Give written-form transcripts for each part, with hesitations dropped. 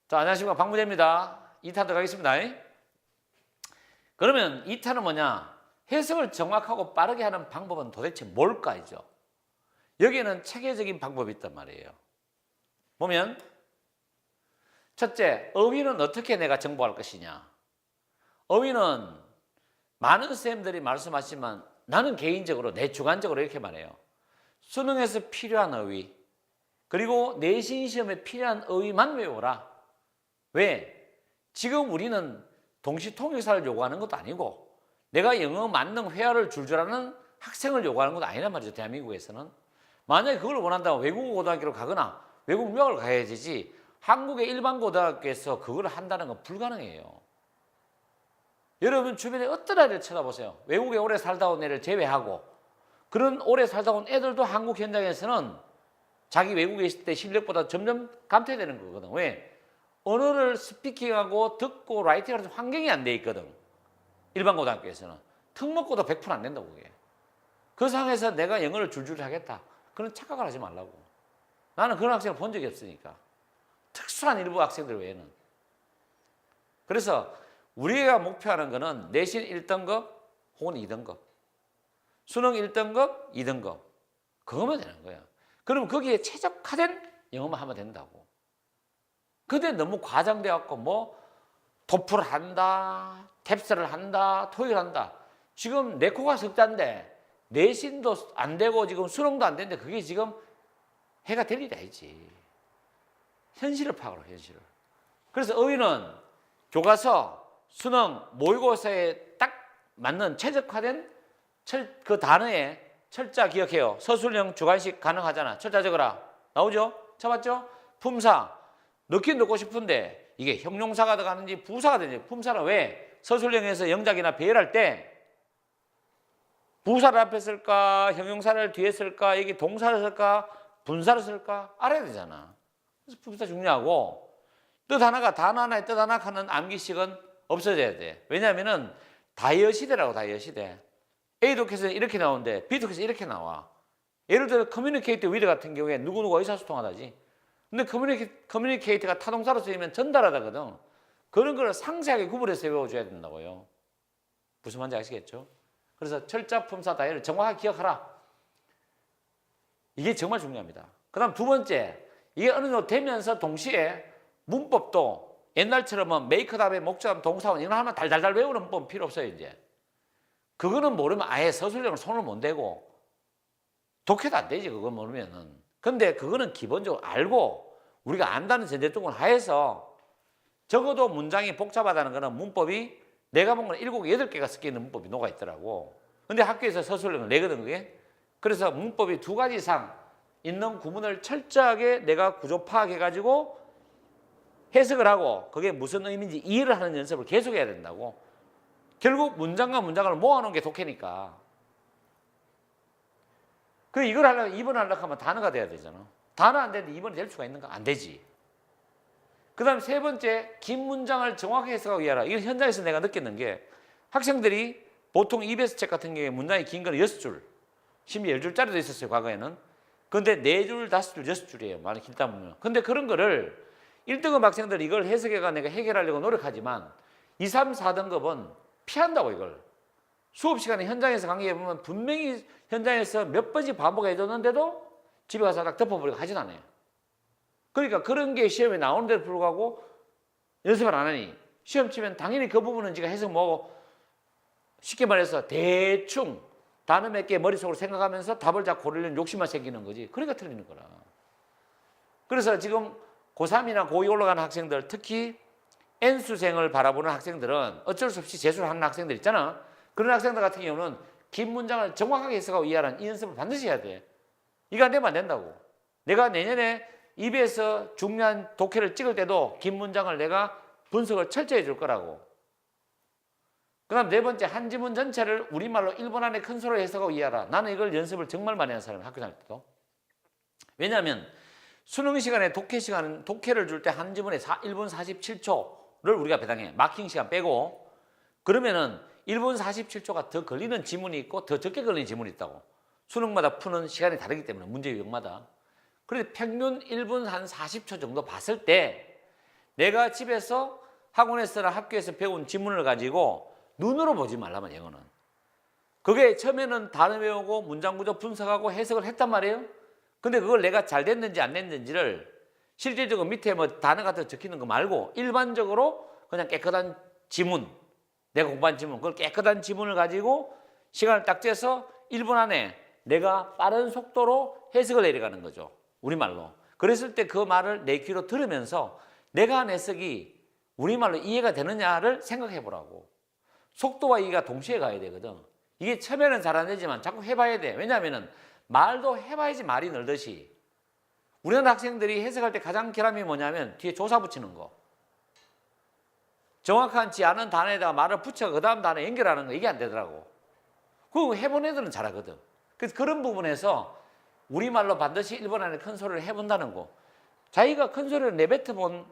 자, 안녕하십니까. 박무재입니다. 2탄 들어가겠습니다. 그러면 2탄은 뭐냐? 해석을 정확하고 빠르게 하는 방법은 도대체 뭘까이죠? 여기에는 체계적인 방법이 있단 말이에요. 보면 첫째, 어휘는 어떻게 내가 정보할 것이냐? 어휘는 많은 선생님들이 말씀하시지만 나는 개인적으로 내 주관적으로 이렇게 말해요. 수능에서 필요한 어휘, 그리고 내신 시험에 필요한 어휘만 외워라. 왜? 지금 우리는 동시통역사를 요구하는 것도 아니고 내가 영어 만능 회화를 줄줄 아는 학생을 요구하는 것도 아니란 말이죠. 대한민국에서는. 만약에 그걸 원한다면 외국어 고등학교로 가거나 외국 유학을 가야 되지, 한국의 일반 고등학교에서 그걸 한다는 건 불가능해요. 여러분 주변에 어떤 아이를 쳐다보세요. 외국에 오래 살다 온 애를 제외하고 그런 오래 살다 온 애들도 한국 현장에서는 자기 외국에 있을 때 실력보다 점점 감퇴되는 거거든. 왜? 언어를 스피킹하고 듣고 라이팅하는 환경이 안 돼 있거든. 일반 고등학교에서는. 특목고도 100% 안 된다고 그게. 그 상황에서 내가 영어를 줄줄 하겠다. 그런 착각을 하지 말라고. 나는 그런 학생을 본 적이 없으니까. 특수한 일부 학생들 외에는. 그래서 우리가 목표하는 거는 내신 1등급 혹은 2등급. 수능 1등급, 2등급. 그거면 되는 거야. 그럼 거기에 최적화된 영어만 하면 된다고. 근데 너무 과장되어갖고 뭐 토플을 한다, 탭스를 한다, 토익을 한다. 지금 내코가 석자인데 내신도 안 되고 지금 수능도 안 되는데 그게 지금 해가 될 일이 아니지. 현실을 파악하라, 현실을. 그래서 어휘는 교과서, 수능, 모의고사에 딱 맞는 최적화된 그 단어에 철자 기억해요. 서술형 주관식 가능하잖아. 철자 적어라. 나오죠? 쳐봤죠? 품사. 넣긴 넣고 싶은데 이게 형용사가 들어가는지 부사가 되는지. 품사는 왜? 서술형에서 영작이나 배열할 때 부사를 앞에 쓸까? 형용사를 뒤에 쓸까? 이게 동사를 쓸까? 분사를 쓸까? 알아야 되잖아. 그래서 품사 중요하고, 뜻 하나가 단어 하나에 뜻 하나 하는 암기식은 없어져야 돼. 왜냐하면은 다이어시대라고. 다이어시대. A 독해서 이렇게 나오는데 B 독해서 이렇게 나와. 예를 들어 커뮤니케이트 위드 같은 경우에 누구누구 의사소통하다지. 근데 커뮤니케이트가 타동사로 쓰이면 전달하다거든. 그런 걸 상세하게 구분해서 외워줘야 된다고요. 무슨 말인지 아시겠죠? 그래서 철자, 품사, 다이어를 정확하게 기억하라. 이게 정말 중요합니다. 그 다음 두 번째, 이게 어느 정도 되면서 동시에 문법도 옛날처럼 메이크 다음에 목적, 동사원 이런 거 하면 달달달 외우는 문법 필요 없어요, 이제. 그거는 모르면 아예 서술형을 손을 못 대고 독해도 안 되지, 그거 모르면은. 근데 그거는 기본적으로 알고 우리가 안다는 전제조건 하에서 적어도 문장이 복잡하다는 거는 문법이 내가 본 건 7, 8개가 섞여 있는 문법이 녹아 있더라고. 근데 학교에서 서술형을 내거든, 그게. 그래서 문법이 2가지 이상 있는 구문을 철저하게 내가 구조 파악해가지고 해석을 하고 그게 무슨 의미인지 이해를 하는 연습을 계속 해야 된다고. 결국 문장과 문장을 모아놓은 게 독해니까. 그 이걸 하려면 2번 하려고 하면 단어가 돼야 되잖아. 단어 안 되는데 2번이 될 수가 있는가? 안 되지. 그 다음에 세 번째, 긴 문장을 정확히 해석하기 위하라. 이건 현장에서 내가 느꼈는 게 학생들이 보통 EBS 책 같은 경우에 문장이 긴 거는 6줄, 심지어 10줄짜리도 있었어요, 과거에는. 근데 4줄, 5줄, 6줄이에요. 많이 길다 보면. 근데 그런 거를 1등급 학생들이 이걸 해석해가 내가 해결하려고 노력하지만 2, 3, 4등급은 피한다고 이걸. 수업 시간에 현장에서 강의해보면 분명히 현장에서 몇 번씩 반복해줬는데도 집에 가서 딱 덮어버리고 하진 않아요. 그러니까 그런 게 시험에 나오는데도 불구하고 연습을 안 하니 시험 치면 당연히 그 부분은 지가 해석 뭐고 쉽게 말해서 대충 단어 몇 개 머릿속으로 생각하면서 답을 자꾸 고르려는 욕심만 생기는 거지. 그러니까 틀리는 거라. 그래서 지금 고3이나 고2 올라가는 학생들, 특히 N수생을 바라보는 학생들은 어쩔 수 없이 재수를 하는 학생들 있잖아. 그런 학생들 같은 경우는 긴 문장을 정확하게 해석하고 이해하는 이 연습을 반드시 해야 돼. 이거 안 되면 안 된다고. 내가 내년에 입에서 중요한 독해를 찍을 때도 긴 문장을 내가 분석을 철저히 해줄 거라고. 그 다음 네 번째, 한 지문 전체를 우리말로 1분 안에 큰 소리로 해석하고 이해하라. 나는 이걸 연습을 정말 많이 하는 사람이야, 학교 다닐 때도. 왜냐하면 수능 시간에 독해를 줄 때 한 지문에 1분 47초를 우리가 배당해. 마킹 시간 빼고. 그러면은 1분 47초가 더 걸리는 지문이 있고 더 적게 걸리는 지문이 있다고. 수능마다 푸는 시간이 다르기 때문에 문제 유형마다. 그래서 평균 1분 한 40초 정도 봤을 때 내가 집에서 학원에서나 학교에서 배운 지문을 가지고 눈으로 보지 말라면 영어는. 그게 처음에는 단어 외우고 문장 구조 분석하고 해석을 했단 말이에요. 근데 그걸 내가 잘 됐는지 안 됐는지를 실질적으로 밑에 뭐 단어 같은 거 적히는 거 말고 일반적으로 그냥 깨끗한 지문, 내가 공부한 지문, 그걸 깨끗한 지문을 가지고 시간을 딱 재서 1분 안에 내가 빠른 속도로 해석을 내려가는 거죠. 우리말로. 그랬을 때 그 말을 내 귀로 들으면서 내가 한 해석이 우리말로 이해가 되느냐를 생각해 보라고. 속도와 이해가 동시에 가야 되거든. 이게 처음에는 잘 안 되지만 자꾸 해봐야 돼. 왜냐하면 말도 해봐야지 말이 늘듯이. 우리나라 학생들이 해석할 때 가장 결함이 뭐냐면 뒤에 조사 붙이는 거. 정확한지 않은 단어에다가 말을 붙여 그 다음 단어 연결하는 거 이게 안 되더라고. 그거 해본 애들은 잘하거든. 그래서 그런 부분에서 우리말로 반드시 1분 안에 큰 소리를 해본다는 거. 자기가 큰 소리를 내뱉어본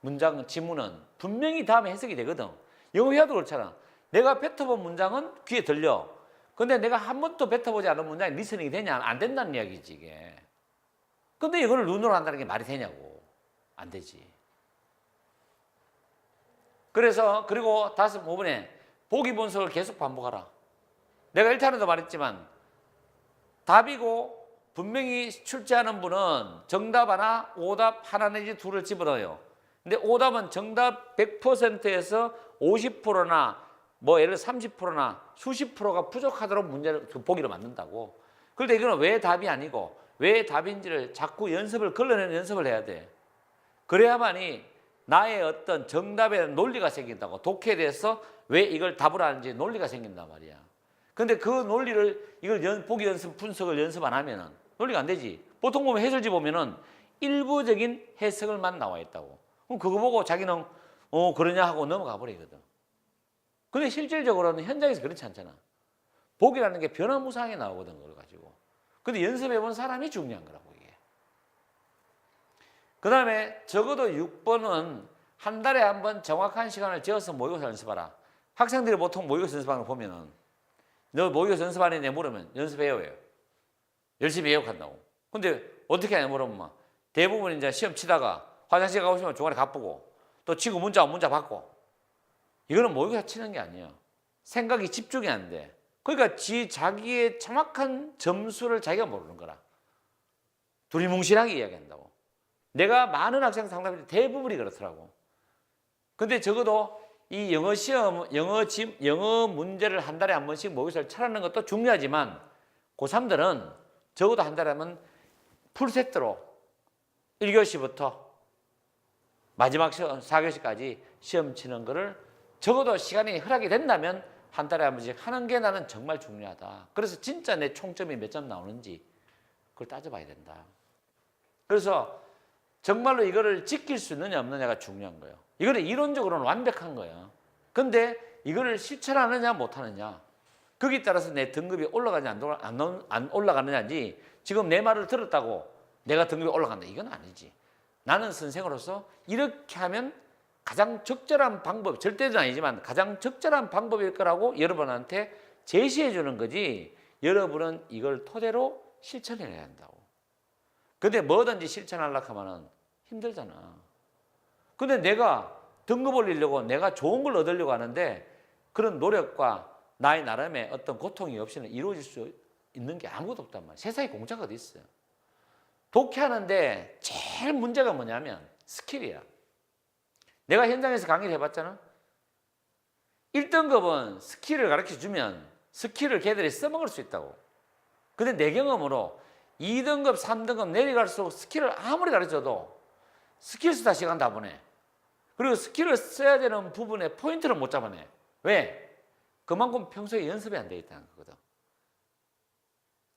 문장, 지문은 분명히 다음에 해석이 되거든. 영어 회화도 그렇잖아. 내가 뱉어본 문장은 귀에 들려. 근데 내가 한 번도 뱉어보지 않은 문장이 리스닝이 되냐? 안 된다는 이야기지 이게. 근데 이걸 눈으로 한다는 게 말이 되냐고. 안 되지. 그래서 그리고 5번에 보기 분석을 계속 반복하라. 내가 1탄에도 말했지만 답이고 분명히 출제하는 분은 정답 하나, 오답 하나 내지 둘을 집어넣어요. 근데 오답은 정답 100%에서 50%나 뭐 예를 들어 30%나 수십 프로가 부족하도록 문제를 보기로 만든다고. 그런데 이거는 왜 답이 아니고 왜 답인지를 자꾸 연습을 걸러내는 연습을 해야 돼. 그래야만이 나의 어떤 정답에 논리가 생긴다고. 독해에 대해서 왜 이걸 답을 하는지 논리가 생긴단 말이야. 근데 그 논리를 이걸 보기 연습, 분석을 연습 안 하면은 논리가 안 되지. 보통 보면 해설지 보면은 일부적인 해석을만 나와 있다고. 그럼 그거 보고 자기는 그러냐 하고 넘어가 버리거든. 근데 실질적으로는 현장에서 그렇지 않잖아. 보기라는 게 변화무쌍하게 나오거든, 그걸 가지고. 근데 연습해 본 사람이 중요한 거라고, 이게. 그 다음에 적어도 6번은 한 달에 한 번 정확한 시간을 재어서 모의고사 연습하라. 학생들이 보통 모의고사 연습하는 거 보면은 너 모의고사 연습 안 했냐 물으면 연습해요, 해요. 열심히 해역한다고. 근데 어떻게 하냐 물으면 대부분 이제 시험 치다가 화장실 가고 싶으면 중간에 가쁘고 또 치고 문자 받고. 이거는 모의고사 치는 게 아니에요. 생각이 집중이 안 돼. 그러니까 자기의 정확한 점수를 자기가 모르는 거라. 두리뭉실하게 이야기한다고. 내가 많은 학생 상담할 때 대부분이 그렇더라고. 근데 적어도 이 영어 시험, 영어 문제를 한 달에 한 번씩 모의고사를 쳐라는 것도 중요하지만 고3들은 적어도 한 달에 하면 풀세트로 1교시부터 마지막 4교시까지 시험 치는 거를 적어도 시간이 허락이 된다면 한 달에 한 번씩 하는 게 나는 정말 중요하다. 그래서 진짜 내 총점이 몇 점 나오는지 그걸 따져봐야 된다. 그래서 정말로 이거를 지킬 수 있느냐 없느냐가 중요한 거예요. 이거는 이론적으로는 완벽한 거예요. 근데 이거를 실천하느냐 못하느냐 거기에 따라서 내 등급이 올라가냐 안 올라가느냐지 지금 내 말을 들었다고 내가 등급이 올라간다 이건 아니지. 나는 선생으로서 이렇게 하면 가장 적절한 방법, 절대는 아니지만 가장 적절한 방법일 거라고 여러분한테 제시해 주는 거지 여러분은 이걸 토대로 실천해야 한다고. 근데 뭐든지 실천하려고 하면 힘들잖아. 근데 내가 등급 올리려고 내가 좋은 걸 얻으려고 하는데 그런 노력과 나의 나름의 어떤 고통이 없이는 이루어질 수 있는 게 아무것도 없단 말이야. 세상에 공짜가 어디 있어요. 독해하는데 제일 문제가 뭐냐면 스킬이야. 내가 현장에서 강의를 해봤잖아. 1등급은 스킬을 가르쳐주면 스킬을 걔들이 써먹을 수 있다고. 근데 내 경험으로 2등급, 3등급 내려갈수록 스킬을 아무리 가르쳐도 스킬 쓰다 시간 다 보내. 그리고 스킬을 써야 되는 부분에 포인트를 못 잡아내. 왜? 그만큼 평소에 연습이 안 돼 있다는 거거든.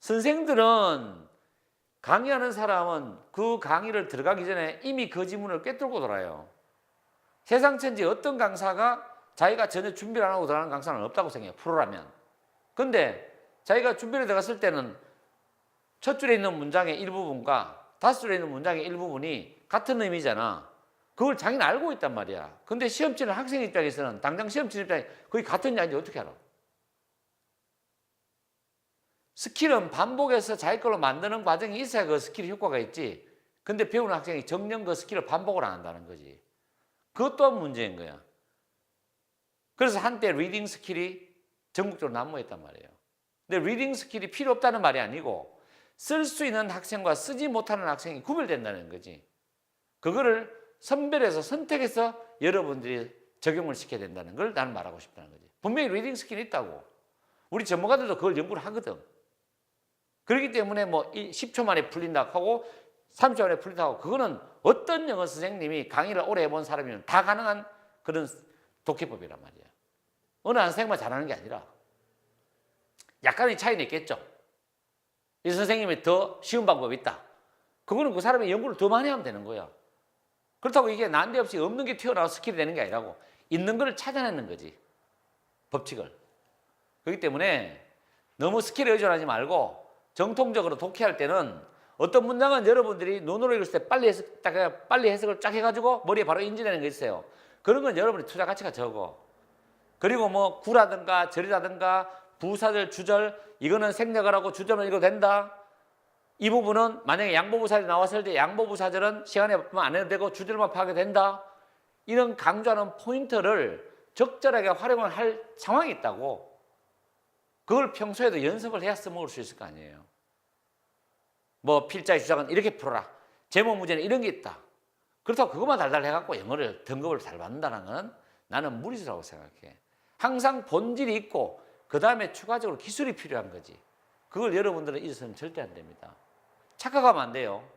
선생들은 강의하는 사람은 그 강의를 들어가기 전에 이미 그 지문을 꿰뚫고 돌아요. 세상 천지 어떤 강사가 자기가 전혀 준비를 안 하고 들어가는 강사는 없다고 생각해요. 프로라면. 근데 자기가 준비를 들어갔을 때는 첫 줄에 있는 문장의 일부분과 5줄에 있는 문장의 일부분이 같은 의미잖아. 그걸 자기는 알고 있단 말이야. 근데 시험 치는 학생 입장에서는 당장 시험 치는 입장에 그게 같은지 아닌지 어떻게 알아? 스킬은 반복해서 자기 걸로 만드는 과정이 있어야 그 스킬이 효과가 있지. 근데 배우는 학생이 정녕 그 스킬을 반복을 안 한다는 거지. 그것 또한 문제인 거야. 그래서 한때 리딩 스킬이 전국적으로 난무했단 말이에요. 근데 리딩 스킬이 필요 없다는 말이 아니고 쓸 수 있는 학생과 쓰지 못하는 학생이 구별된다는 거지. 그거를 선별해서 선택해서 여러분들이 적용을 시켜야 된다는 걸 나는 말하고 싶다는 거지. 분명히 리딩 스킬이 있다고. 우리 전문가들도 그걸 연구를 하거든. 그렇기 때문에 뭐 10초 만에 풀린다 하고 30초 만에 풀린다 하고 그거는 어떤 영어 선생님이 강의를 오래 해본 사람이면 다 가능한 그런 독해법이란 말이야. 어느 한 선생님만 잘하는 게 아니라 약간의 차이는 있겠죠. 이 선생님이 더 쉬운 방법이 있다. 그거는 그 사람이 연구를 더 많이 하면 되는 거야. 그렇다고 이게 난데없이 없는 게 튀어나와서 스킬이 되는 게 아니라고 있는 걸 찾아내는 거지. 법칙을. 그렇기 때문에 너무 스킬에 의존하지 말고 정통적으로 독해할 때는 어떤 문장은 여러분들이 눈으로 읽을 때 빨리 해석을 쫙 해가지고 머리에 바로 인지되는 게 있어요. 그런 건 여러분이 투자 가치가 적어. 그리고 뭐 구라든가 절이라든가 부사절, 주절 이거는 생략을 하고 주절만 읽어도 된다. 이 부분은 만약에 양보부사절이 나왔을 때 양보부사절은 시간에 없으면 안 해도 되고 주절만 파악이 된다. 이런 강조하는 포인트를 적절하게 활용을 할 상황이 있다고. 그걸 평소에도 연습을 해야 써먹을 수 있을 거 아니에요. 뭐 필자의 주장은 이렇게 풀어라. 제목 문제는 이런 게 있다. 그렇다고 그것만 달달 해갖고 영어를 등급을 잘 받는다는 건 나는 무리수라고 생각해. 항상 본질이 있고 그 다음에 추가적으로 기술이 필요한 거지. 그걸 여러분들은 잊어서는 절대 안 됩니다. 착각하면 안 돼요.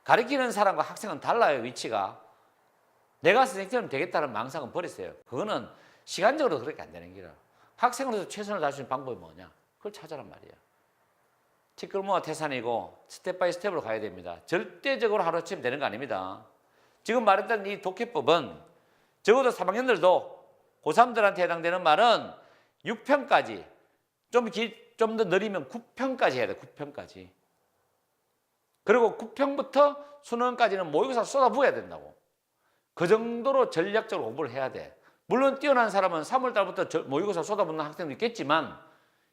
가르치는 사람과 학생은 달라요, 위치가. 내가 선생님처럼 되겠다는 망상은 버리세요. 그거는 시간적으로 그렇게 안 되는 기라. 학생으로서 최선을 다할 수 있는 방법이 뭐냐? 그걸 찾아란 말이야. 티끌모아 태산이고 스텝 바이 스텝으로 가야 됩니다. 절대적으로 하루아침에 되는 거 아닙니다. 지금 말했던 이 독해법은 적어도 3학년들도 고3들한테 해당되는 말은 6편까지 좀 더 느리면 9편까지 해야 돼. 9편까지. 그리고 9편부터 수능까지는 모의고사 쏟아부어야 된다고. 그 정도로 전략적으로 공부를 해야 돼. 물론 뛰어난 사람은 3월달부터 모의고사 쏟아붓는 학생도 있겠지만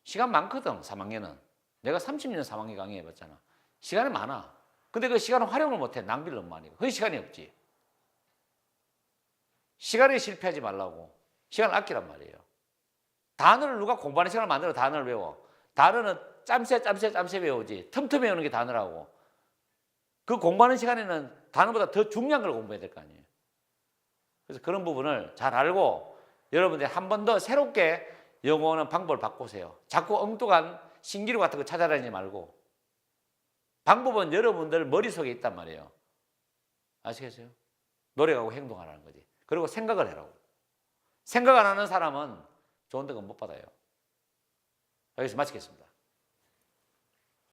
시간 많거든. 3학년은. 내가 30년 3학년 강의해봤잖아. 시간이 많아. 근데 그 시간을 활용을 못해. 낭비를 너무 많이. 그 시간이 없지. 시간에 실패하지 말라고. 시간을 아끼란 말이에요. 단어를 누가 공부하는 시간을 만들어 단어를 외워. 단어는 짬새 외우지. 틈틈이 외우는 게 단어라고. 그 공부하는 시간에는 단어보다 더 중요한 걸 공부해야 될 거 아니에요. 그래서 그런 부분을 잘 알고 여러분들이 한 번 더 새롭게 영어하는 방법을 바꾸세요. 자꾸 엉뚱한 신기루 같은 거 찾아다니지 말고. 방법은 여러분들 머릿속에 있단 말이에요. 아시겠어요? 노력하고 행동하라는 거지. 그리고 생각을 해라고. 생각 안 하는 사람은 좋은 대가 못 받아요. 여기서 마치겠습니다.